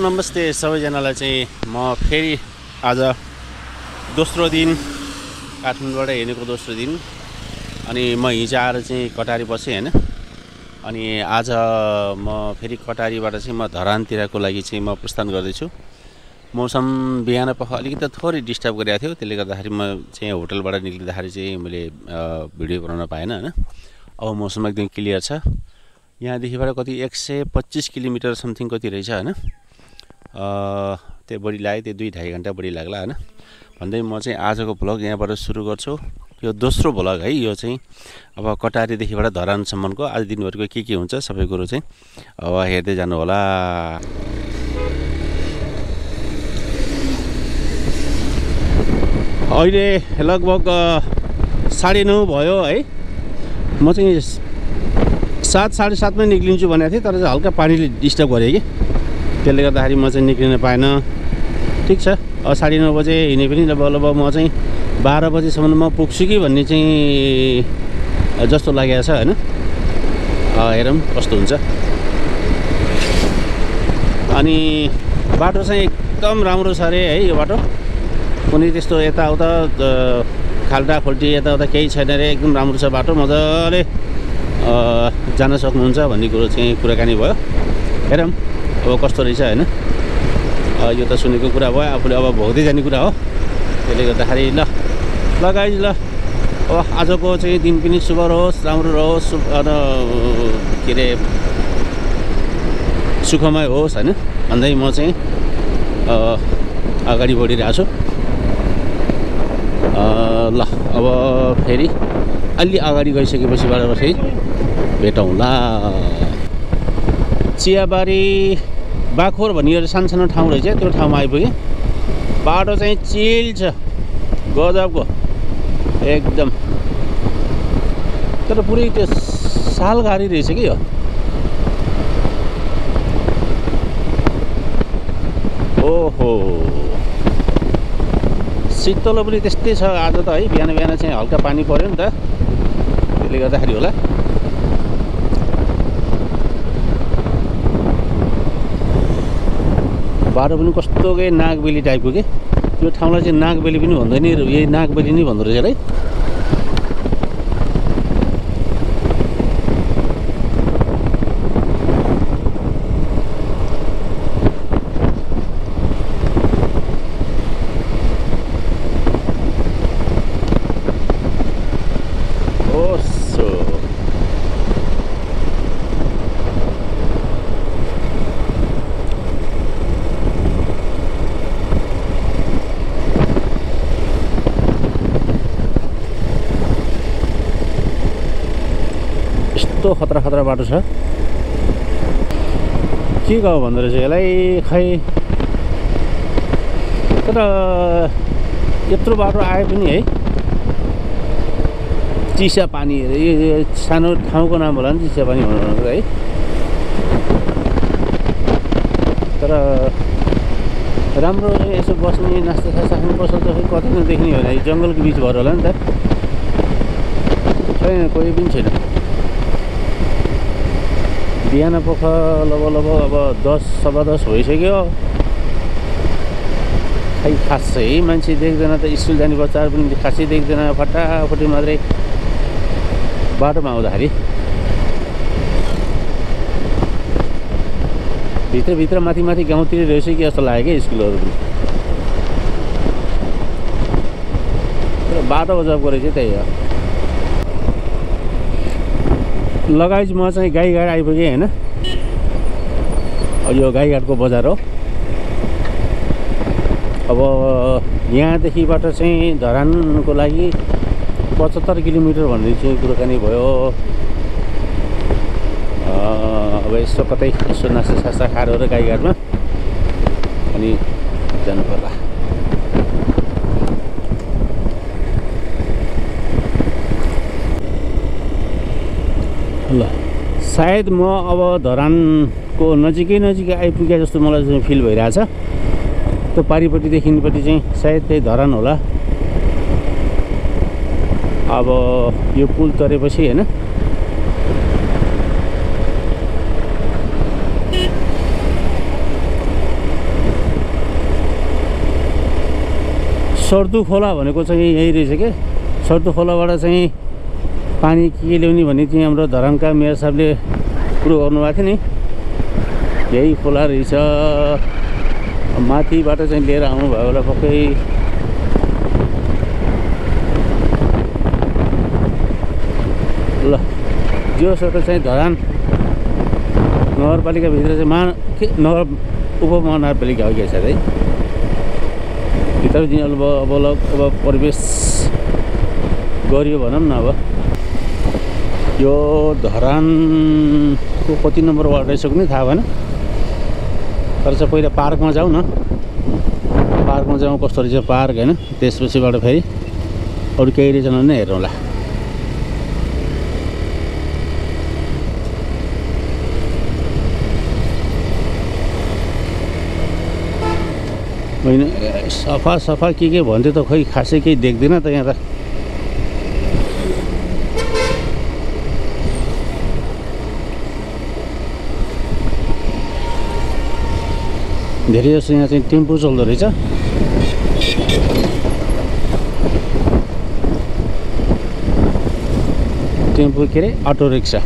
नमस्ते सबैजनालाई चाहिँ म फेरि आज दोस्रो दिन काठमाडौँबाट हिँडेको दोस्रो दिन अनि म हिजो आएर चाहिँ कटारी बसेँ हैन। अनि आज म फेरि कटारीबाट चाहिँ म धरानतिरको लागि चाहिँ म प्रस्थान गर्दैछु। मौसम बिहान पख अलिकति थोरै डिस्टर्ब गरिरहेको थियो, त्यसले गर्दाखेरि म चाहिँ होटलबाट निक्लिँदाखेरि चाहिँ मैले भिडियो बनाउन पाएन हैन। अब मौसम एकदम क्लियर छ। यहाँदेखिबाट कति 125 किलोमिटर समथिङ कति रहेछ हैन। त्यो बढी लाग्यो, त्यो 2-2.5 घण्टा बढी लाग्ला हैन। भन्दै म चाहिँ आजको भ्लग यहाँबाट सुरु गर्छु। यो दोस्रो भ्लग है यो चाहिँ। अब कटारीदेखिबाट धरानसम्मको आज दिनभरिको के हुन्छ सबै कुरो चाहिँ अब हेर्दै जानु होला। अहिले लगभग 9:30 भयो है। म चाहिँ 7-7:30 मै निक्लिन्छु भनेको थिएँ, तर चाहिँ हल्का पानीले डिस्टर्ब गर्यो कि, त्यसले गर्दाखेरि म चाहिँ निक्लिन पाएन। ठिक छ, अब 9:30 बजे हिँडे पनि लगभग म चाहिँ 12 बजेसम्म म पुग्छु कि भन्ने चाहिँ जस्तो लागेको छ हैन। हेरौँ कस्तो हुन्छ। अनि बाटो चाहिँ एकदम राम्रो छ अरे है। यो बाटो कुनै त्यस्तो यताउता खाल्टाखुल्टी यताउता केही छैन अरे, एकदम राम्रो छ बाटो, मजाले जान सक्नुहुन्छ भन्ने कुरो चाहिँ कुराकानी भयो। हेरौँ अब कस्तो रहेछ हैन। यो त सुनेको कुरा भयो, आफूले अब भोग्दै जाने कुरा हो। त्यसले गर्दाखेरि ल गाइज ल अब आजको चाहिँ दिन पनि शुभ रहोस्, राम्रो रहोस्, के अरे सुखमय होस् हैन भन्दै म चाहिँ अगाडि बढिरहेको छु। ल अब फेरि अलि अगाडि गइसकेपछिबाट फेरि भेटौँला। चियाबारी बाखोर भन्ने एउटा सानो ठाउँ रहेछ, त्यो ठाउँमा आइपुगेँ। बाटो चाहिँ चिल छ गजबको एकदम, तर पुरै त्यो सालघारी रहेछ कि यो। ओहो शीतल पनि त्यस्तै छ आज त है। बिहान बिहान चाहिँ हल्का पानी पर्यो नि त, त्यसले गर्दाखेरि होला। बाटो पनि कस्तो के नागबेली टाइपको के, यो ठाउँलाई चाहिँ नागबेली पनि भन्दैन, यही नागबेली नै भन्दो रहेछ है। खतरा बाटो छ के गाउँ भन्दो रहेछ यसलाई खै। तर यत्रो बाटो आए पनि है, चिसा पानी यो सानो ठाउँको नाम होला नि चिसा पानी भन्नु है। तर राम्रो यसो बस्ने नास्ता सास्ता खानु पसल त कतै नदेख्ने हो भने जङ्गलको बिच भएर होला नि त। छैन, कोही पनि छैन। बिहान पख लगभग अब 10-10:15 भइसक्यो। खै खासै मान्छे देख्दैन त, स्कुल जाने बच्चाहरू पनि खासै देख्दैन, फटाफटी मात्रै बाटोमा आउँदाखेरि। भित्रभित्र माथि गाउँतिर रहेछ कि जस्तो लाग्यो क्या स्कुलहरू पनि। तर बाटो गजबको रहेछ त्यही हो। लगाइज म चाहिँ गाईघाट आइपुगेँ हैन। यो गाईघाटको बजार हो। अब यहाँदेखिबाट चाहिँ धरानको लागि 75 किलोमिटर भन्ने चाहिँ कुराकानी भयो। अब यसो कतै यसो नास्ता सास्ता खाएर गाईघाटमा अनि जानु पर्ला। ल सायद म अब धरानको नजिकै आइपुगे जस्तो मलाई चाहिँ फिल भइरहेछ। त्यो पारिपट्टि देखिनेपट्टि चाहिँ सायद त्यही धरान होला। अब यो पुल तरेपछि हैन सर्दु खोला भनेको चाहिँ यही रहेछ के। सर्दु खोलाबाट चाहिँ पानी के ल्याउने भन्ने चाहिँ हाम्रो धरानका मेयर साहबले कुरो गर्नुभएको थियो नि, यही खोला रहेछ। माथिबाट चाहिँ लिएर आउनुभयो होला पक्कै। ल जोसो चाहिँ धरान नगरपालिकाभित्र चाहिँ उपमहानगरपालिका हो क्या सायद है। भित्र चाहिँ अब प्रवेश गरियो भनौँ न। अब यो धरानको कति नम्बर वार्ड रहेछ पनि थाहा भएन, तर चाहिँ पहिला पार्कमा जाउँ न। पार्कमा जाउँ कस्तो रहेछ पार्क होइन, त्यसपछिबाट फेरि अरू केही रहेछ भने हेरौँला। होइन सफा सफा के भन्थ्यो त खै खासै केही देख्दिनँ त यहाँ त। धेरै जस्तो यहाँ चाहिँ टेम्पो चल्दो रहेछ। टेम्पो के अरे अटो रिक्सा।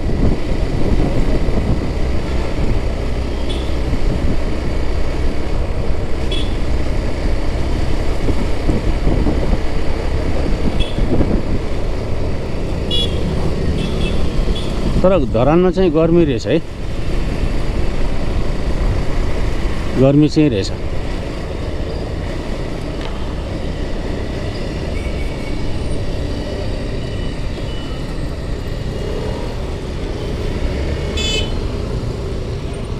तर धरानमा चाहिँ गर्मी रहेछ है, गर्मी चाहिँ रहेछ।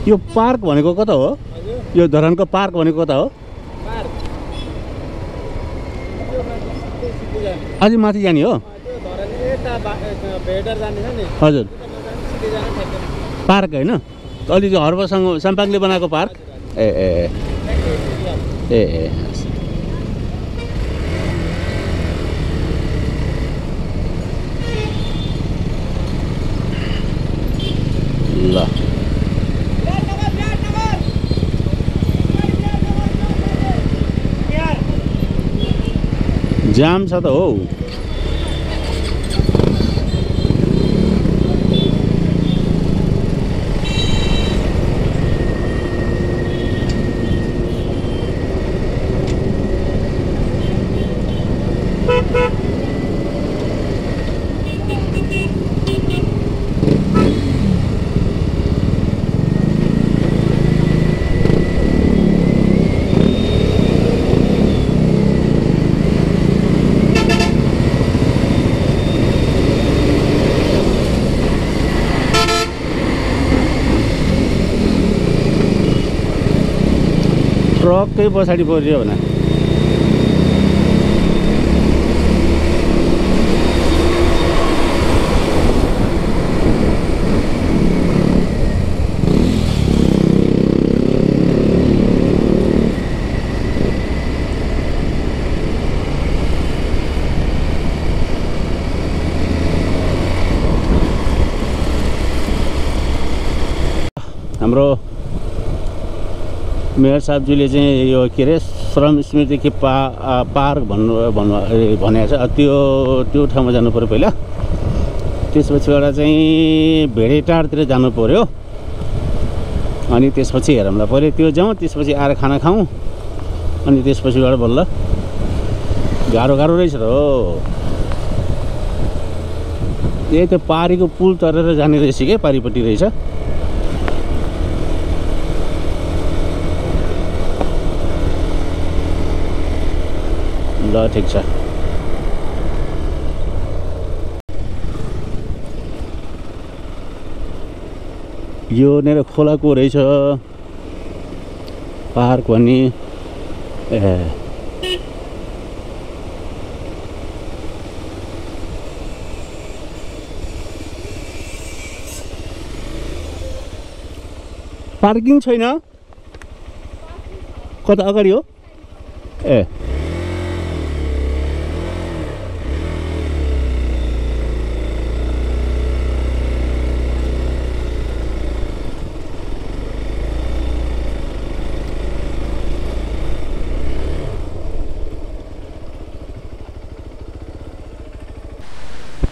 यो पार्क भनेको कता हो? यो धरानको पार्क भनेको कता हो? अझै माथि जाने हो? हजुर पार्क होइन, अलि हर्बसँग साम्पाङले बनाएको पार्क। ए ए ए ए ल जाम छ त हो। ट्रककै पछाडि परियो भने हाम्रो मेयर साहबजीले चाहिँ यो के अरे श्रम स्मृति के पार्क भनेको छ। त्यो ठाउँमा जानु पऱ्यो पहिला, त्यसपछिबाट चाहिँ भेडेटारतिर जानु पऱ्यो, अनि त्यसपछि हेरौँला। पहिले त्यो जाउँ, त्यसपछि आएर खाना खाउँ, अनि त्यसपछिबाट बल्ल। गाह्रो रहेछ र हो। यही त्यो पारीको पुल तरेर जाने रहेछ क्या, पारीपट्टि रहेछ। ल ठिक छ। यो नेर खोलाको रहेछ पार्क भन्ने। ए पार्किङ छैन? कता अगाडि हो? ए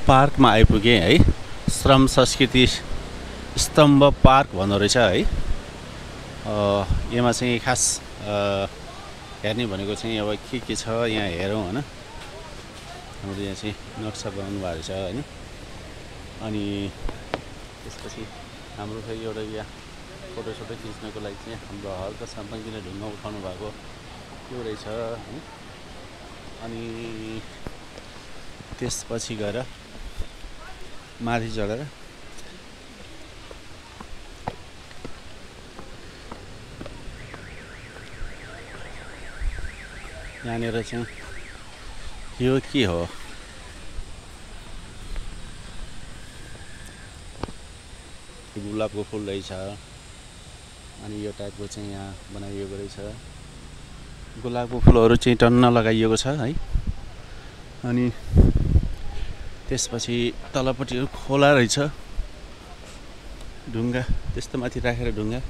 पार्कमा आइपुगेँ है। श्रम संस्कृति स्तम्भ पार्क भन्दो रहेछ है। यसमा चाहिँ खास हेर्ने भनेको चाहिँ अब के छ यहाँ हेरौँ होइन। हाम्रो यहाँ चाहिँ नक्सा बनाउनु भएको छ होइन। अनि त्यसपछि हाम्रो फेरि एउटा यहाँ फोटोसोटो खिच्नको लागि चाहिँ हाम्रो हल्का साम्पाङ्गीले ढुङ्गा उठाउनु भएको त्यो रहेछ है। अनि त्यसपछि गएर माथि चढेर यहाँनिर चाहिँ यो के हो, गुलाबको फुल रहेछ। अनि यो टाइपको चाहिँ यहाँ बनाइएको रहेछ। गुलाबको फुलहरू चाहिँ टन्न लगाइएको छ है। अनि त्यसपछि तलपट्टि खोला रहेछ, ढुङ्गा त्यस्तो माथि राखेर ढुङ्गा।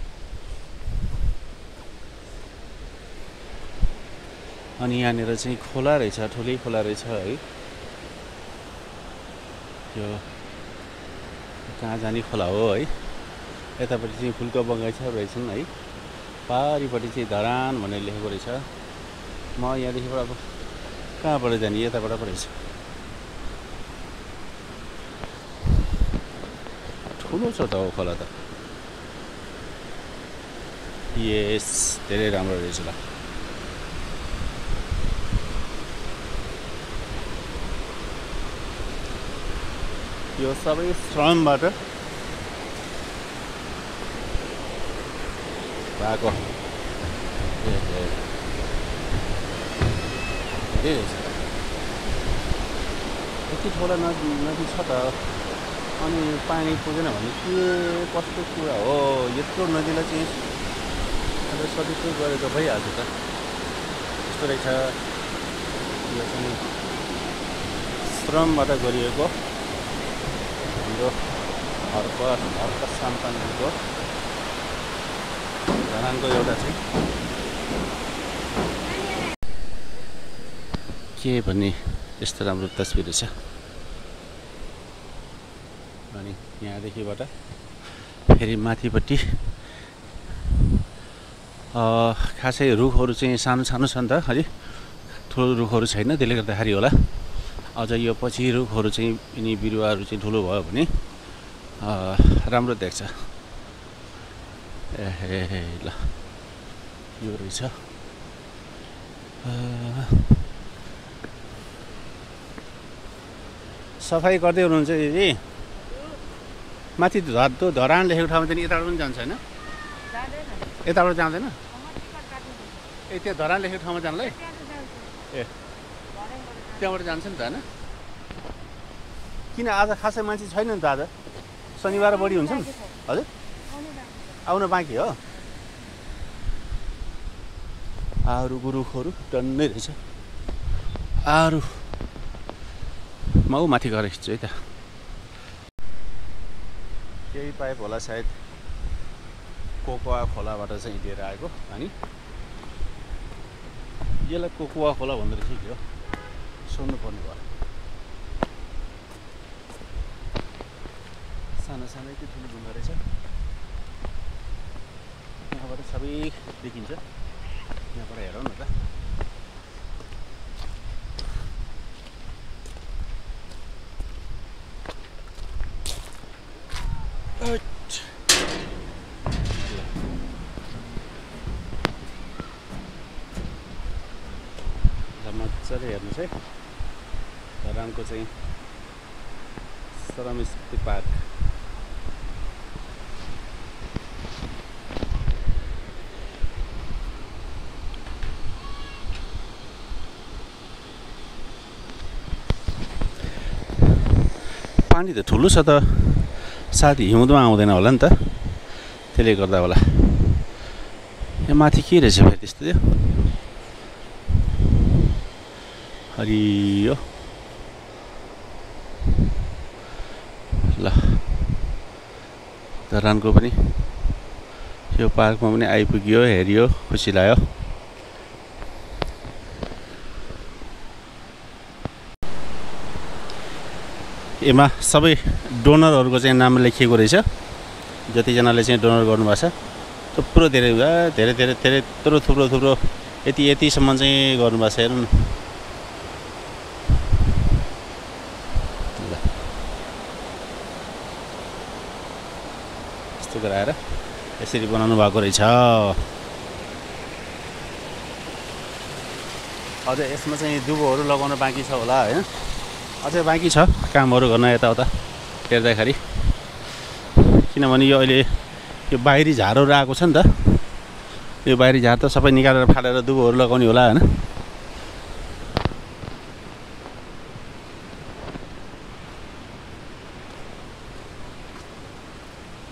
अनि यहाँनिर चाहिँ खोला रहेछ, ठुलै खोला रहेछ है। यो कहाँ जाने खोला हो है। यतापट्टि चाहिँ फुलको बगैँचा रहेछन् है। पारिपट्टि चाहिँ धरान भनेर लेखेको रहेछ। म यहाँदेखिबाट अब कहाँबाट जाने, यताबाट पो रहेछ। ठुलो छ त हो खोला त। यस, धेरै राम्रो रहेछ ल। यो सबै श्रमबाट भएको यति ठुलो नदी छ त। अनि पानी पुगेन भने के कस्तो कुरा हो। यत्रो नदीलाई चाहिँ सदुपयोग गरेर त भइहाल्छ त। यस्तो रहेछ। यो चाहिँ श्रमबाट गरिएको हाम्रो हर्क साम्पाङ्गीको धरानको एउटा चाहिँ के भन्ने यस्तो राम्रो तस्बिर रहेछ। अनि यहाँदेखिबाट फेरि माथिपट्टि खासै रुखहरू चाहिँ सानो सानो छ नि त है। ठुलो रुखहरू छैन, त्यसले गर्दाखेरि होला। अझ यो पछि रुखहरू चाहिँ यिनी बिरुवाहरू चाहिँ ठुलो भयो भने राम्रो देख्छ। ए ल, यो रहेछ। सफाइ गर्दै हुनुहुन्छ दिदी? माथि धरान लेखेको ठाउँमा चाहिँ यताबाट पनि जान्छ होइन? यताबाट जाँदैन? ए त्यो धरान लेखेको ठाउँमा जानलाई? ए त्यहाँबाट जान्छ नि त होइन? किन आज खासै मान्छे छैन नि त आज? शनिबार बढी हुन्छ नि? हजुर, आउन बाँकी हो। आरू रुखहरू टन्नै रहेछ। आरू म माथि गएर खिच्छु है त। केही पाइप होला सायद, कोकोआ खोलाबाट चाहिँ लिएर आएको। अनि यसलाई कोकोआ खोला भन्दो रहेछ के हो, सोध्नु पर्ने भयो। सानो सानो कि ठुलो ढुङ्गा रहेछ। यहाँबाट सबै देखिन्छ। यहाँबाट हेरौँ न त। मजाले हेर्नुहोस् है, धरानको चाहिँ श्रम स्मृति पार्क। पानी त ठुलो छ त, सायद हिउँदमा आउँदैन होला नि त, त्यसले गर्दा होला। यहाँ माथि के रहेछ फेरि त्यस्तो त्यो हरियो ल। धरानको पनि यो पार्कमा पनि आइपुग्यो, हेरियो, खुसी लाग्यो। यसमा सबै डोनरहरूको चाहिँ नाम लेखिएको रहेछ। जतिजनाले चाहिँ डोनर गर्नुभएको छ थुप्रो धेरै धेरै धेरै धेरै थुप्रो थुप्रो थुप्रो यतिसम्म चाहिँ गर्नुभएको छ। हेर्नु ल यस्तो गराएर यसरी बनाउनु भएको रहेछ। अझै यसमा चाहिँ दुबोहरू लगाउन बाँकी छ होला हैन, अझै बाँकी छ कामहरू गर्न यताउता हेर्दाखेरि। किनभने यो अहिले यो बाहिरी झारहरू आएको छ नि त, यो बाहिरी झार त सबै निकालेर फालेर दुबोहरू लगाउने होला हैन।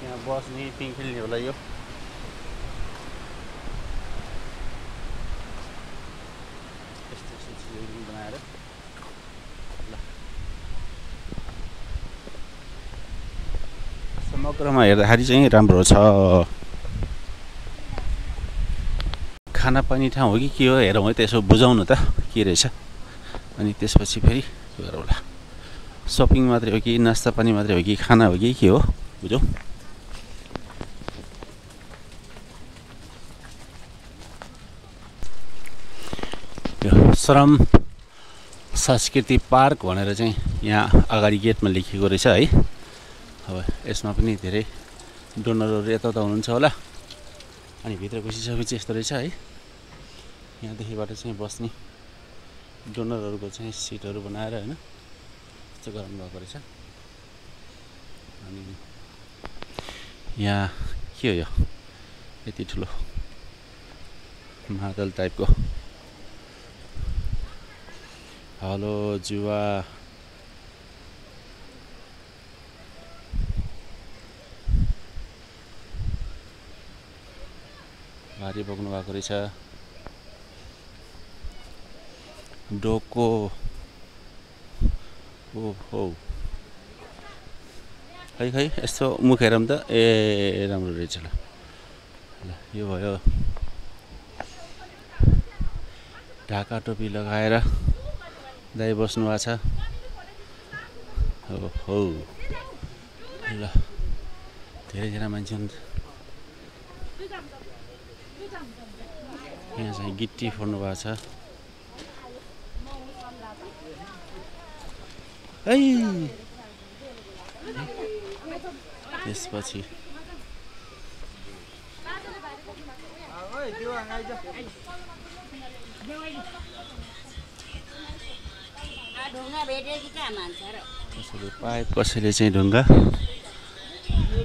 यहाँ बस्ने पिङ खेल्ने होला यो। बनाएर समग्रमा हेर्दाखेरि चाहिँ राम्रो छ। खाना पानी ठाउँ हो कि के हो हेरौँ है, त्यसो बुझाउनु त के रहेछ। अनि त्यसपछि फेरि गरौँला। सपिङ मात्रै हो कि नास्ता पानी मात्रै हो कि खाना हो कि के हो बुझौँ। यो श्रम संस्कृति पार्क भनेर चाहिँ यहाँ अगाडि गेटमा लेखिएको रहेछ है। अब यसमा पनि धेरै डोनरहरू यताउता हुनुहुन्छ होला। अनि भित्र घुसिसकेपछि यस्तो रहेछ है, यहाँदेखिबाट चाहिँ बस्ने डोनरहरूको चाहिँ सिटहरू बनाएर हैन यस्तो गराउनु भएको रहेछ। अनि यहाँ के हो यो यति ठुलो मादल टाइपको हलो जुवा भारी बोक्नु भएको रहेछ। डोको ओहो खै खै यस्तो मुख हेरौँ त, ए राम्रो रहेछ। ल यो भयो ढाका टोपी लगाएर दाइ बस्नु भएको छ। हो ल धेरैजना मान्छे हुन्। यहाँ चाहिँ गिट्टी फोड्नु भएको छ है। त्यसपछि कसैले पाइप कसैले चाहिँ ढुङ्गा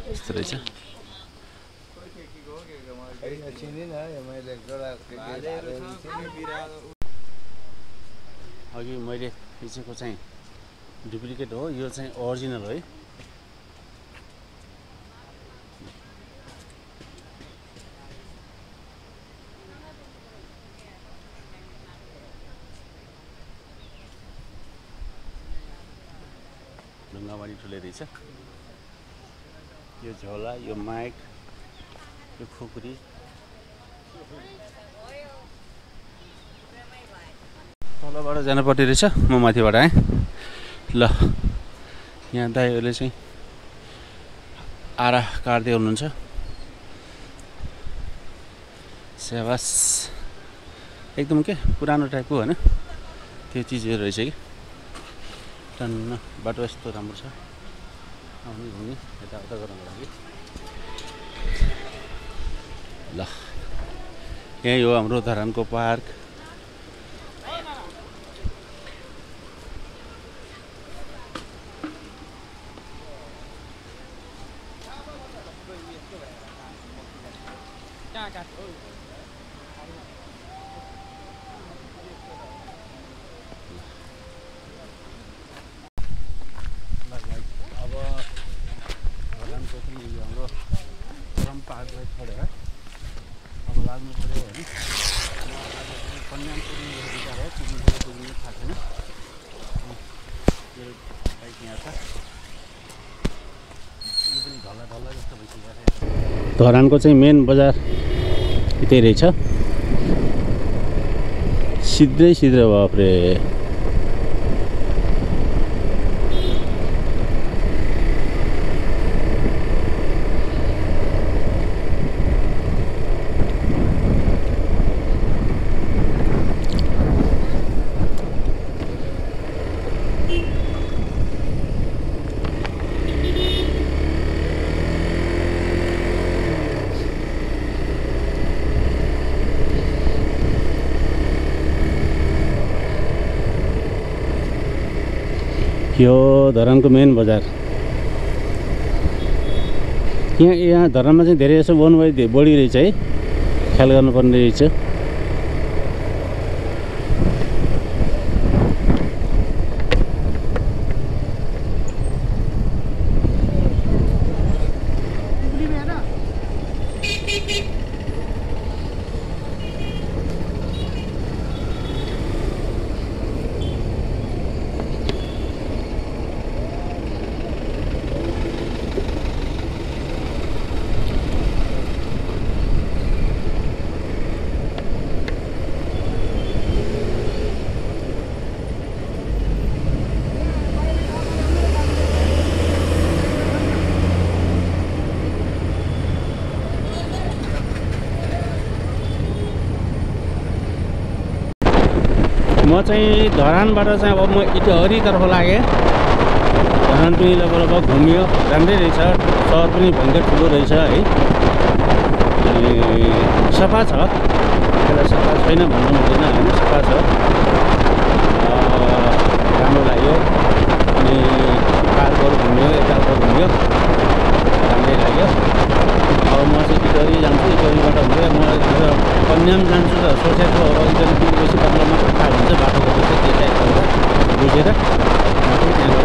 यस्तो रहेछ। अघि मैले खिचेको चाहिँ डुप्लिकेट हो, यो चाहिँ ओरिजिनल है। ढुङ्गा पनि ठुलै रहेछ। यो झोला, यो माइक, यो खुकुरी तलबाट जानुपर्ने रहेछ। म माथिबाट आएँ। ल यहाँ दाइहरूले चाहिँ आरा काट्दै हुनुहुन्छ। सेवास एकदम के पुरानो टाइपको होइन त्यो चिजहरू रहेछ कि। टन्न बाटो यस्तो राम्रो छ आउने घुम्ने यताउता गर्नको लागि। ल यही हो हाम्रो धरानको पार्क। अब धरानको चाहिँ हाम्रो श्रम पार्कलाई छोडेर अब लाग्नु पऱ्यो होइन। कन्याम पुग्ने विचार है, पुग्ने थाहा छैन। मेरो बाइक यहाँ छ, यो पनि ढल्ला ढल्ला जस्तो भइसकेको छ। धरानको चाहिँ मेन बजार यतै रहेछ। सिधै बाफ्रे यो धरानको मेन बजार। यहाँ धरानमा चाहिँ धेरै जसो वनवाई बढी रहेछ है, ख्याल गर्नुपर्ने रहेछ। म चाहिँ धरानबाट चाहिँ अब म इटहरीतर्फ लागेँ। धरान पनि लगभग घुमियो, राम्रै रहेछ, सहर पनि भयङ्कर ठुलो रहेछ है। अनि सफा छ, त्यसलाई सफा छैन भन्नु हुँदैन होइन, सफा छ, राम्रो लाग्यो। अनि पार्कहरू घुम्यो, यताउता घुम्यो, राम्रै लाग्यो। अब म चाहिँ इटहरी जान्छु, इटहरीबाट हुँदै म कन्याम जान्छु त सोचेको। अब इटहरी बेसी बाटोमा थाहा हुन्छ, बाटोको चाहिँ त्यही टाइपको बुझेर म चाहिँ त्यहाँ